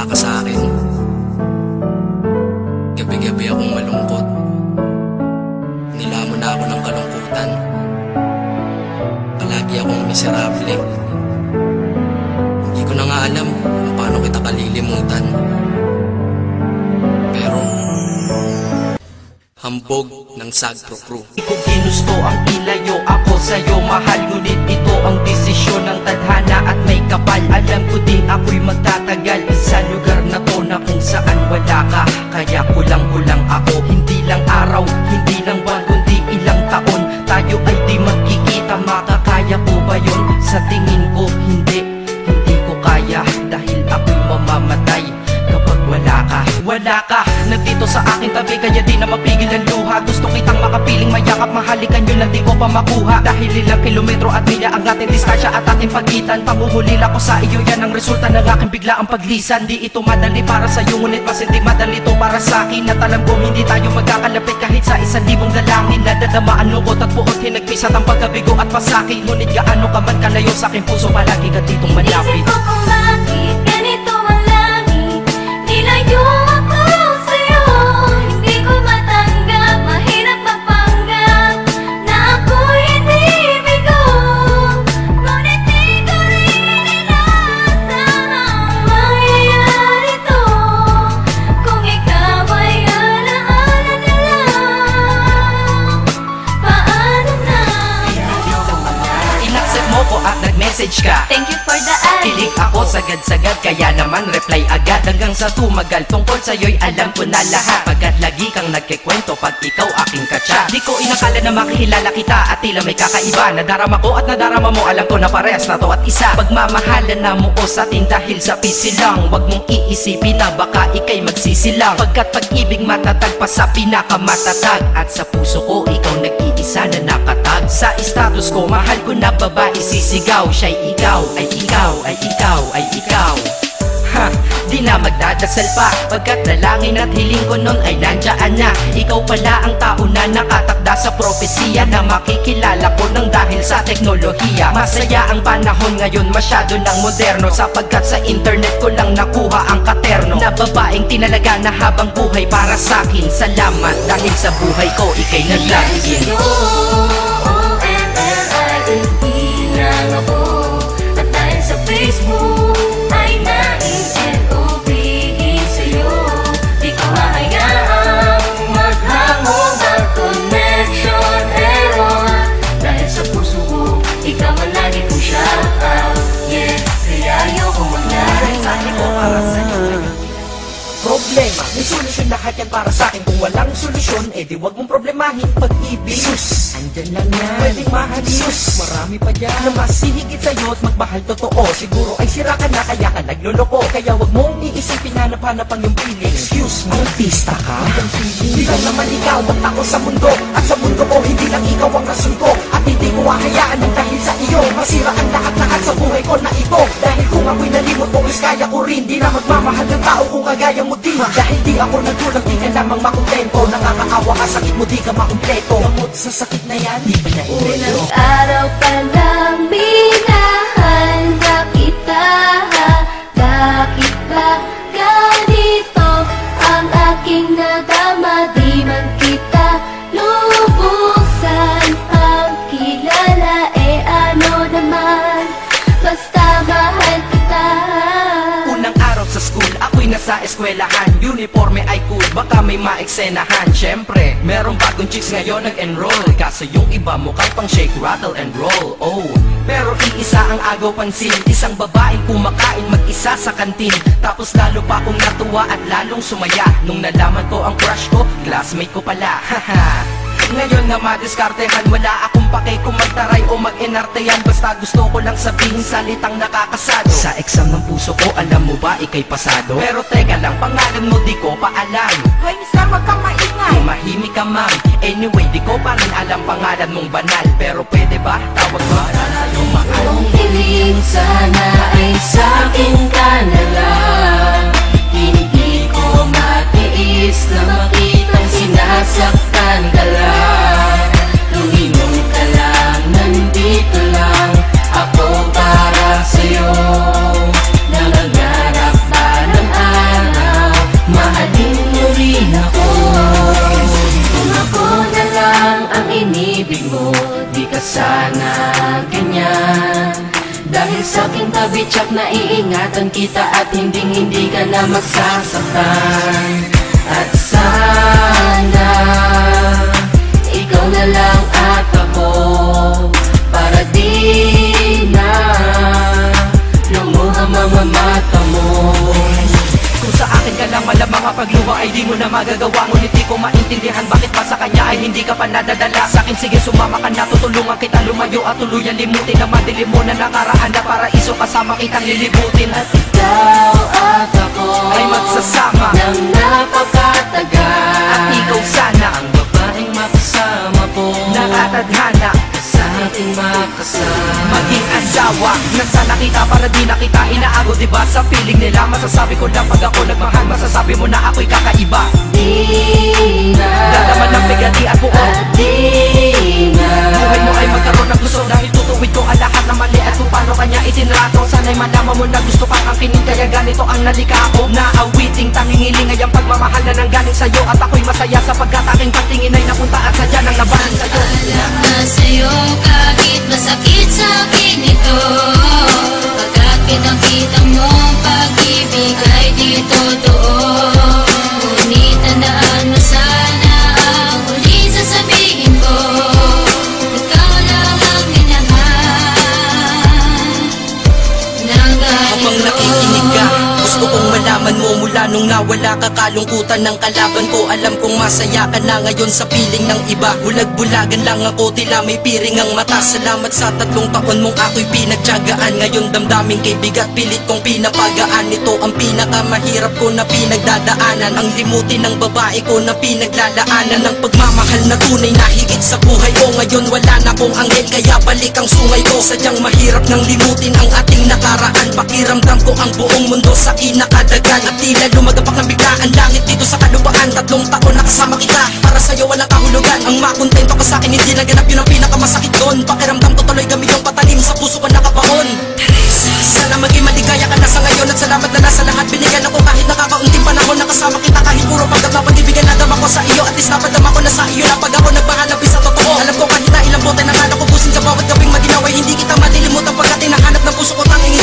ka sa akin. Gabi-gabi akong malungkot. Nilamon na ako ng kalungkutan. Palagi akong miserable. Hindi ko na nga alam kung paano kita kalilimutan. Pero hambog ng Sagpro Crew. Di ko ginusto ang ilayo ako sa'yo, mahal. Ngunit ito ang desisyon ng tadhana at may kapal. Alam ko di ako'y magtatagal sa lugar na to na kung saan wala ka. Kaya kulang-kulang ako. Hindi lang araw, hindi lang buwan, kundi ilang taon. Tayo ay di magkikita, makakaya ko ba yun? Sa tingin ko hindi ko kaya. Dahil ako'y mamamatay kapag wala ka. Wala ka, nandito sa aking tabi, kaya di na mapigil ang luha. Gusto kitang makapiling, mayakap, mahalikan yun na di ko pa makuha. Dahil ilang kilometro at milya ang ating distansya at ating pagitan. Panguhulila ko sa iyo, yan ang resulta ng aking biglaang paglisan. Di ito madali para sa'yo, ngunit mas hindi madali to para sa'kin. At alam ko hindi tayo magkakalapit kahit sa 1,000 dalangin. Nadadamaan lungkot at puot, hinagpisat ang pagkabigo at pasakit. Ngunit gaano ka man kalayo sa aking puso, palagi ka ditong malapit. Isip ko kung bakit ganito ang langit, nilayo ako sa'yo. Hindi ko matanggap, mahirap magpanggap na ako'y hindi bigo. Ngunit di ko rin inaasahan mangyayari to. Kung ikaw ay alaala na lang, paano na? Inaccept mo ko at nag-message ka. Thank you for the ad. Kilig ako sagad-sagad, kaya naman reply agad. Hanggang sa tumagal, tungkol sa'yo'y alam ko na lahat. Pagkat lagi kang nagkikwento pag ikaw aking katsa. Di ko inakala na makikilala kita at tila may kakaiba. Nadarama ko at nadarama mo, alam ko na parehas na to at isa. Pagmamahalan na mo sa atin dahil sa pisilang. Huwag mong iisipin na baka ikay magsisilang. Pagkat pag-ibig matatag pa sa pinakamatatag. At sa puso ko, ikaw nag-iisa na nakatag. Sa status ko, mahal ko na babae sisigaw. Siya'y ikaw, ay ikaw, ay ikaw, ay ikaw. Ha, di na magdadasal pa, pagkat dalangin at hiling ko nun ay nandiyan na. Ikaw pala ang tao na nakatakda sa propesiya, na makikilala ko nang dahil sa teknolohiya. Masaya ang panahon ngayon, masyado ng moderno, sapagkat sa internet ko lang nakuha ang katerno na babaeng tinalaga na habang buhay para sa'kin. Salamat dahil sa buhay ko, ikay naglagin. Hindi lang ako, at dahil sa Facebook ay nai-LOVE sa'yo. Di ko hahayaang maghango ang connection error. Dahil sa puso ko, ikaw ang lagi kong shout out. Yeah, kaya ayoko mag-lie. Mensahe ko para sa'yo. Problema, may solusyon lahat yan para sa'kin. Kung walang solusyon, edi wag mong problemahin pag-ibig. Sus, andyan lang yan, pwedeng mahalin. Sus, marami pa dyan na mas hihigit sa'yo at magmahal totoo. Siguro ay sira ka na kaya ka nagloloko. Kaya wag mong iisipin hanap-hanap ang iyong feeling. Excuse me, artista ka? Hindi lang naman ikaw ang tao sa mundo. At sa mundo ko, hindi lang ikaw ang rason ko. At hindi ko hahayaan ng dahil sa iyo masira ang lahat-lahat sa buhay ko na ito. Dahil kung ako'y nalimot mo, is kaya ko rin. Di na magmamahal ng tao kung kagaya mo din. Dahil di ako nagkulang, di ka lamang makontento. Nakakaawa ka, sakit mo, di ka makumpleto. Gamot sa sakit na yan, di ba na-ireto? Unang araw pa lang minahanda kita. Bakit ba ganito ang aking nadama? Di man kita lubusan ang kilala. Eh ano naman, basta mahal kita. Unang araw sa school, ako'y nasa eskwelahan. Uniforme ay cool, baka may maeksenahan. Siyempre, merong bagong chicks ngayon nag-enroll. Kaso yung iba mukhang pang shake, rattle and roll. Oh, pero iisa ang agaw pansin. Isang babaeng kumakain mag-isa sa kantin. Tapos lalo pa akong natuwa at lalong sumaya nung nalaman ko ang crush ko, classmate ko pala. Haha. Ngayon na madiskartehan, wala akong pake kung magtaray o mag-enartehan. Basta gusto ko lang sabihin salitang nakakasado. Sa exam ng puso ko, alam mo ba ikay pasado? Pero teka lang, pangalan mo di ko pa alam. Hoy mister, wag kang maingay. Tumahimik ka ma'am. Anyway, di ko pa rin alam pangalan mong banal. Pero pwede ba tawag mo sa'yo mahal? Kung hiling sana ay sa'kin ka na lang. Hindi ko matiis na makitang sinasaktan ka lang. Lumingon ka lang, nandito lang ako para sa'yo. Nangangarap ba ng Dahil sa aking tabi tsak na iingatan kita at hindi ka na masasaktan. At sana ikaw na lang at ako, para di na lumuha mga mata mo. Kung sa akin ka lang malamang ang pagluha ay di mo na magagawa. Ngunit di ko maintindihan bakit pa sa kanya ay hindi ka pa nadadala. Sa akin sige sumama ka na, tutulungan kita lumayo at tuluyan limutin ang madilim mo na nakaraan na paraiso kasama kitang lilibutin. At Ikaw at ako ay magsasama ng napakatagal. at ikaw sana ang babaeng makasama ko, nakatadhana sa ating makasama. maging asawa nang sana kita para di na kita inaago. Diba sa feeling nila masasabi ko lang pag ako nagmahal, masasabi mo na ako'y kakaiba. Di na Dalaman ng bigati at buo at di na buhay mo ay magkaroon ng gusto dahil tutuwid ko ang lahat na mali at kung paano kanya itinrato. Sana'y malaman mo na gusto kang angkinin kaya ganito ang nalika ko. Naawiting tangingiling ay ang pagmamahal na nanggaling sa'yo at ako'y masaya sapagkat aking patingin ay napunta at sadya nang nabahan sa'yo. Alam sa'yo kahit masakit sa akin ito, pagkat pinakita mo pag-ibig ay di totoo. Ngunit tandaan mo sana ang huling sasabihin ko, ikaw lang ang minahal ng Habang ganito. nakikinig ka, gusto kong malaman mo mula nung nawala ka kalungkutan ng kalaban ko. Alam kong masaya ka na ngayon sa piling ng iba. Bulag-bulagan lang ako, tila may piring ang mata. Salamat sa 3 taon mong ako'y pinagtiyagaan. Ngayon damdaming kay bigat, pilit kong pinapagaan. Ito ang pinakamahirap ko na pinagdadaanan. Ang limutin ng babae ko na pinaglalaanan. Ang pagmamahal na tunay na higit sa buhay ko. Ngayon wala na kong anghel kaya balik ang sungay ko. Sadyang mahirap nang limutin ang ating nakaraan. Pakiramdam ko ang buong mundo sa kinakadagan. At tila lumagapak ng biglaan langit dito sa kalupaan. 3 taon na kasama kita, para sa'yo walang kahulugan. Ang makontento ka sa'kin, hindi naganap yun ang pinakamasakit doon. Pakiramdam ko tuloy gamiyong patalim sa puso ko nakabaon. Sana maging maligaya ka na sa ngayon at salamat na nasa lahat. Binigyan ako kahit nakakaunting panahon, nakasama kita kahit puro pagkapapag-ibigan. Nadama ko sa iyo at least napadama ko na sa iyo na pag ako nagpahanapin sa totoo. Alam ko kahit na ilang bote na nga nakubusin sa bawat gabing maginaway, hindi kita malilimutan pagkat hinahanap ng puso ko tanging